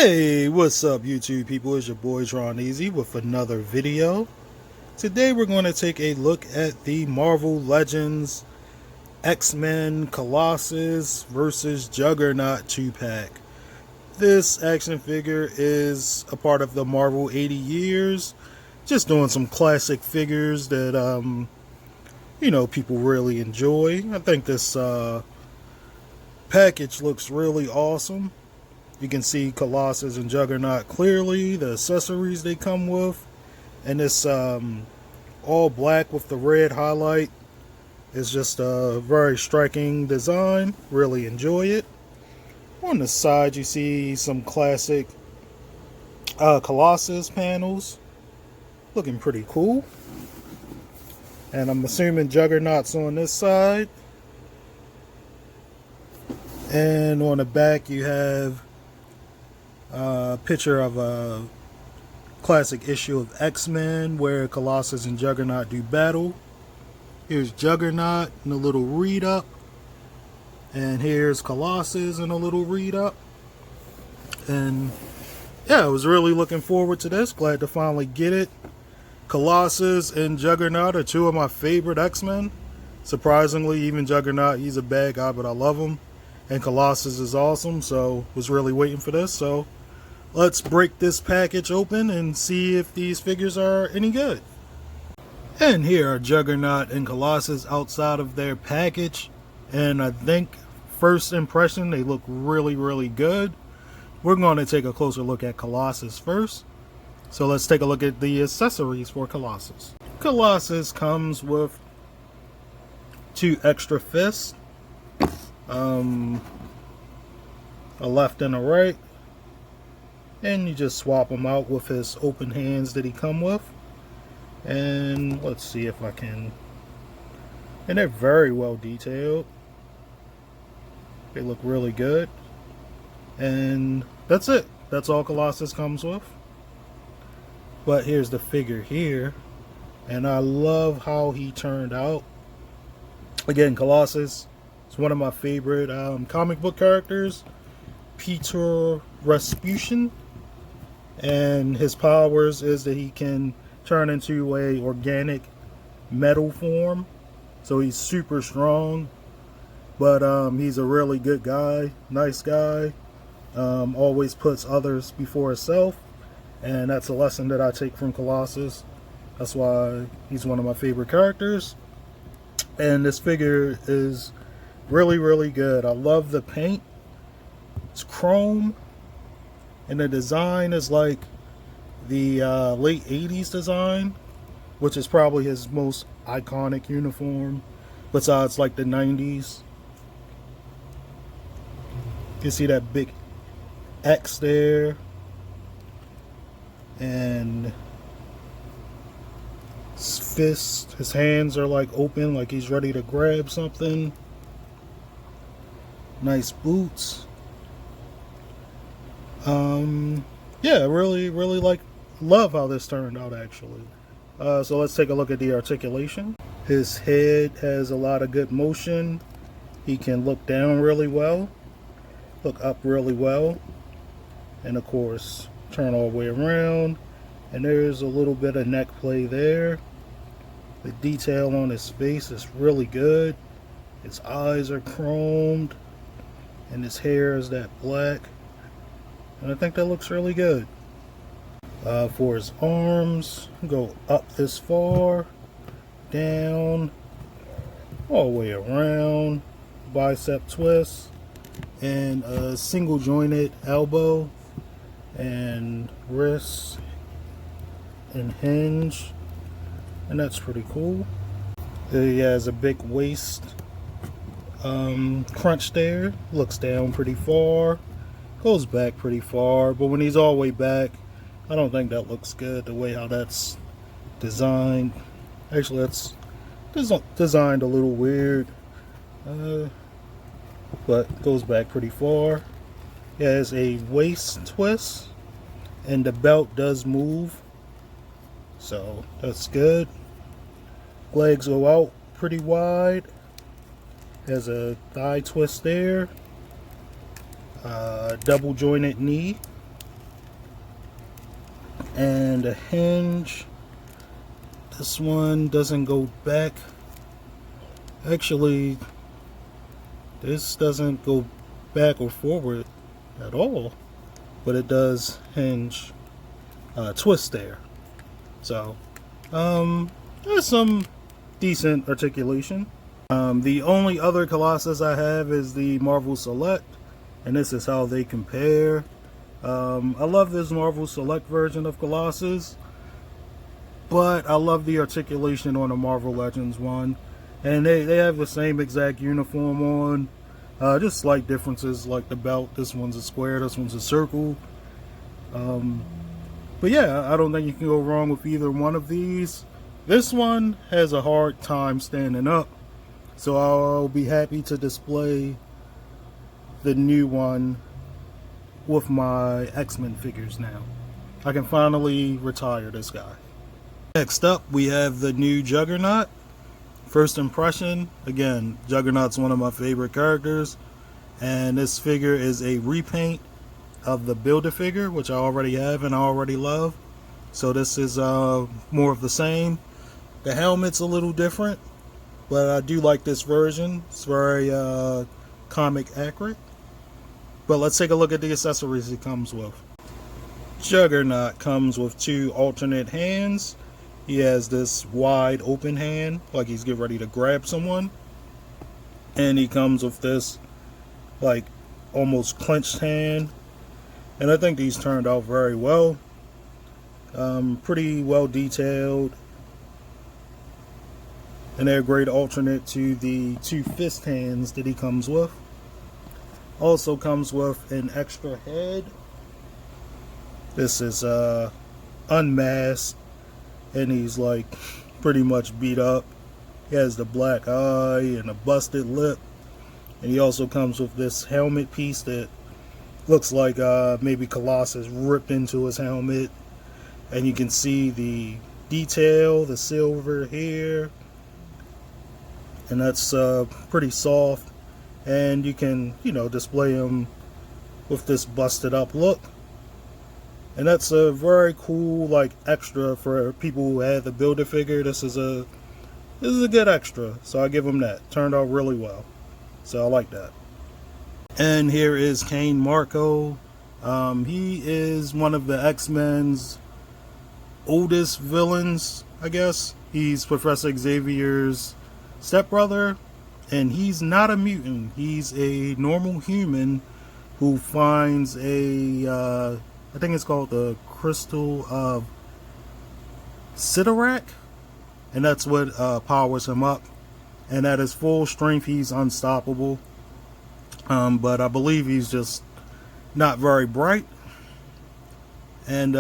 Hey, what's up YouTube people? It's your boy Tron Easy with another video. Today we're going to take a look at the Marvel Legends X-Men Colossus versus Juggernaut 2-pack. This action figure is a part of the Marvel 80 years. Just doing some classic figures that people really enjoy. I think this package looks really awesome. You can see Colossus and Juggernaut clearly, the accessories they come with, and this all black with the red highlight is just a very striking design. Really enjoy it. On the side you see some classic Colossus panels, looking pretty cool. And I'm assuming Juggernaut's on this side. And on the back you have a picture of a classic issue of X-Men where Colossus and Juggernaut do battle. Here's Juggernaut in a little read up, and here's Colossus in a little read up. And yeah, I was really looking forward to this. Glad to finally get it. Colossus and Juggernaut are two of my favorite X-Men. Surprisingly, even Juggernaut, he's a bad guy, but I love him. And Colossus is awesome, so was really waiting for this. So let's break this package open and see if these figures are any good. And here are Juggernaut and Colossus outside of their package. And I think first impression, they look really good. We're going to take a closer look at Colossus first. So let's take a look at the accessories for Colossus. Colossus comes with two extra fists. A left and a right, and you just swap them out with his open hands that he come with. And let's see if I can, and they're very well detailed. They look really good. And that's it. That's all Colossus comes with. But here's the figure here, and I love how he turned out. Again, Colossus, it's one of my favorite comic book characters, Peter Rasputin, and his powers is that he can turn into a organic metal form. So he's super strong, but he's a really good guy, nice guy, always puts others before himself, and that's a lesson that I take from Colossus. That's why he's one of my favorite characters. And this figure is really good. I love the paint. It's chrome, and the design is like the late 80s design, which is probably his most iconic uniform besides like the 90s. You see that big X there, and his fist, his hands are like open, like he's ready to grab something. Nice boots. Yeah, really love how this turned out actually. So let's take a look at the articulation. His head has a lot of good motion. He can look down really well, look up really well, and of course turn all the way around. And there's a little bit of neck play there. The detail on his face is really good. His eyes are chromed, and his hair is that black, and I think that looks really good. For his arms, go up this far, down, all the way around, bicep twist, and a single jointed elbow, and wrist and hinge, and that's pretty cool. He has a big waist crunch there, looks down pretty far, goes back pretty far, but when he's all the way back, I don't think that looks good the way how that's designed. Actually, that's designed a little weird, but goes back pretty far. He has a waist twist, and the belt does move, so that's good. Legs go out pretty wide. Has a thigh twist there, double jointed knee, And a hinge. This one doesn't go back. Actually, this doesn't go back or forward at all, but it does hinge twist there. So there's some decent articulation. The only other Colossus I have is the Marvel Select, and this is how they compare. I love this Marvel Select version of Colossus, but I love the articulation on the Marvel Legends one. And they have the same exact uniform on. Just slight differences like the belt. This one's a square, this one's a circle. But yeah, I don't think you can go wrong with either one of these. This one has a hard time standing up, so I'll be happy to display the new one with my X-Men figures now. I can finally retire this guy. Next up, we have the new Juggernaut. First impression, again, Juggernaut's one of my favorite characters, and this figure is a repaint of the Build-A-Figure, which I already have and I already love. So this is more of the same. The helmet's a little different, but I do like this version. It's very comic accurate. But let's take a look at the accessories it comes with. Juggernaut comes with 2 alternate hands. He has this wide open hand, like he's getting ready to grab someone. And he comes with this, like, almost clenched hand. And I think these turned out very well. Pretty well detailed. And they're a great alternate to the 2 fist hands that he comes with. Also comes with an extra head. This is unmasked, and he's like pretty much beat up. He has the black eye and a busted lip. And he also comes with this helmet piece that looks like maybe Colossus ripped into his helmet. And you can see the detail, the silver here. And that's pretty soft. And you can, display him with this busted up look. And that's a very cool, like, extra for people who had the Build-A-Figure. This is a good extra, so I give him that. Turned out really well, so I like that. And here is Kane Marco. He is one of the X-Men's oldest villains, I guess. He's Professor Xavier's stepbrother, and he's not a mutant. He's a normal human who finds a I think it's called the Crystal of Sidorak, and that's what powers him up. And at his full strength, he's unstoppable. But I believe he's just not very bright. And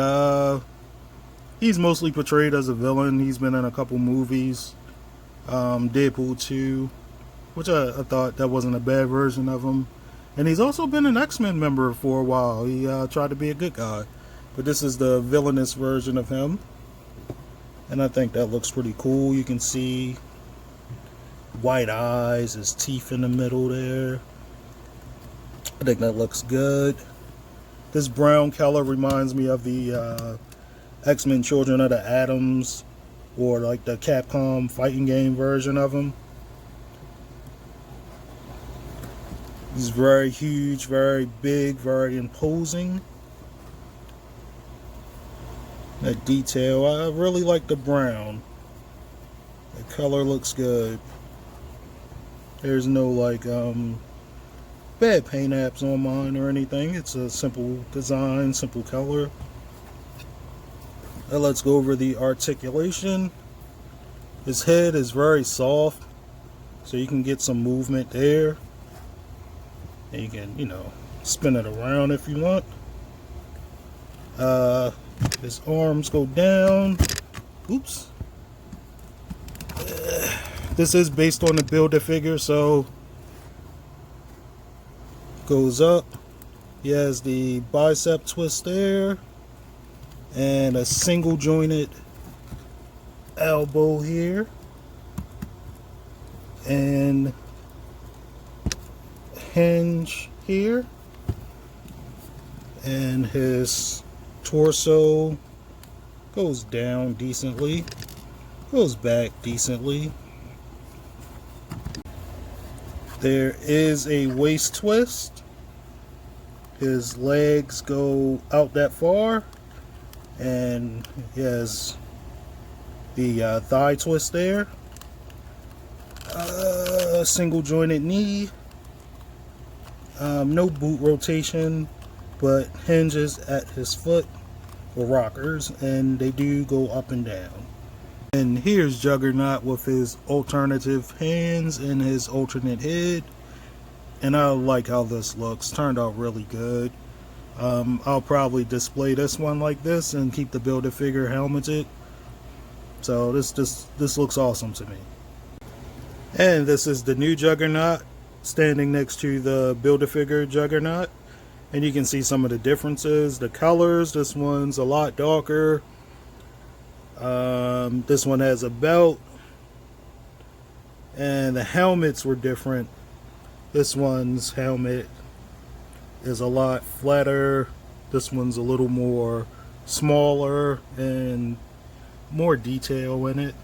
he's mostly portrayed as a villain. He's been in a couple movies. Deadpool 2, which I thought that wasn't a bad version of him. And he's also been an X-Men member for a while. He tried to be a good guy. But this is the villainous version of him. And I think that looks pretty cool. You can see white eyes, his teeth in the middle there. I think that looks good. This brown color reminds me of the X-Men Children of the Atoms, or like the Capcom fighting game version of him. He's very huge, very big, very imposing. That detail, I really like the brown. The color looks good. There's no like bad paint apps on mine or anything. It's a simple design, simple color. Now let's go over the articulation. His head is very soft, so you can get some movement there. And you can, spin it around if you want. His arms go down. Oops. This is based on the Build-A-Figure, so goes up. He has the bicep twist there, and a single jointed elbow here, and hinge here, and his torso Goes down decently. Goes back decently. There is a waist twist. His legs go out that far. And he has the thigh twist there. Single jointed knee. No boot rotation, but hinges at his foot or rockers, and they do go up and down. And here's Juggernaut with his alternative hands and his alternate head. And I like how this looks. Turned out really good. I'll probably display this one like this and keep the Build-A-Figure helmeted. So this looks awesome to me. And this is the new Juggernaut standing next to the Build-A-Figure Juggernaut. And you can see some of the differences. The colors, this one's a lot darker. This one has a belt. And the helmets were different. This one's helmet is a lot flatter. This one's a little more smaller and more detail in it.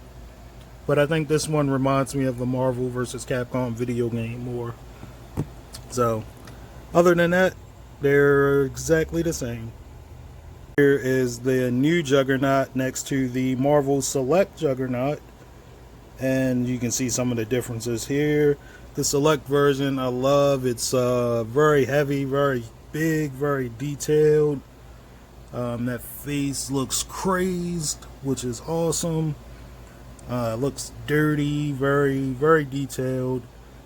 But I think this one reminds me of the Marvel vs. Capcom video game more. So, other than that, they're exactly the same. Here is the new Juggernaut next to the Marvel Select Juggernaut. And you can see some of the differences here. The Select version I love. It's very heavy, very big, very detailed. That face looks crazed, which is awesome. Looks dirty, very, very detailed.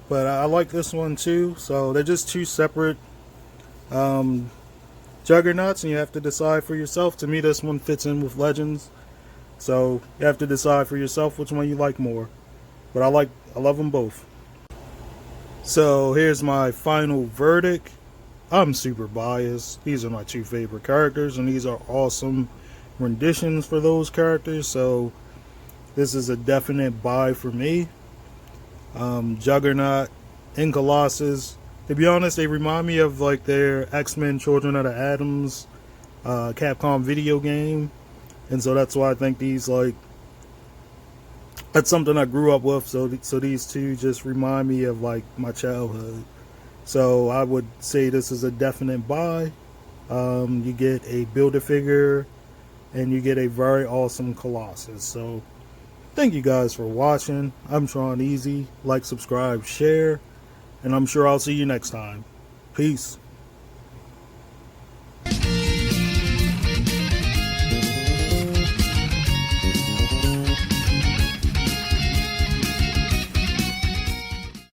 But I like this one too. So they're just two separate Juggernauts, and you have to decide for yourself. To me, this one fits in with Legends. So you have to decide for yourself which one you like more. But I love them both. So here's my final verdict. I'm super biased. These are my two favorite characters, and these are awesome renditions for those characters. So this is a definite buy for me. Juggernaut and Colossus. To be honest, they remind me of like their X-Men Children of the Atoms Capcom video game. And so that's why I think these, like, that's something I grew up with. So these two just remind me of like my childhood. So I would say this is a definite buy. You get a Build-A-Figure and you get a very awesome Colossus. So thank you guys for watching. I'm Tron Easy. Like, subscribe, share, and I'm sure I'll see you next time. Peace.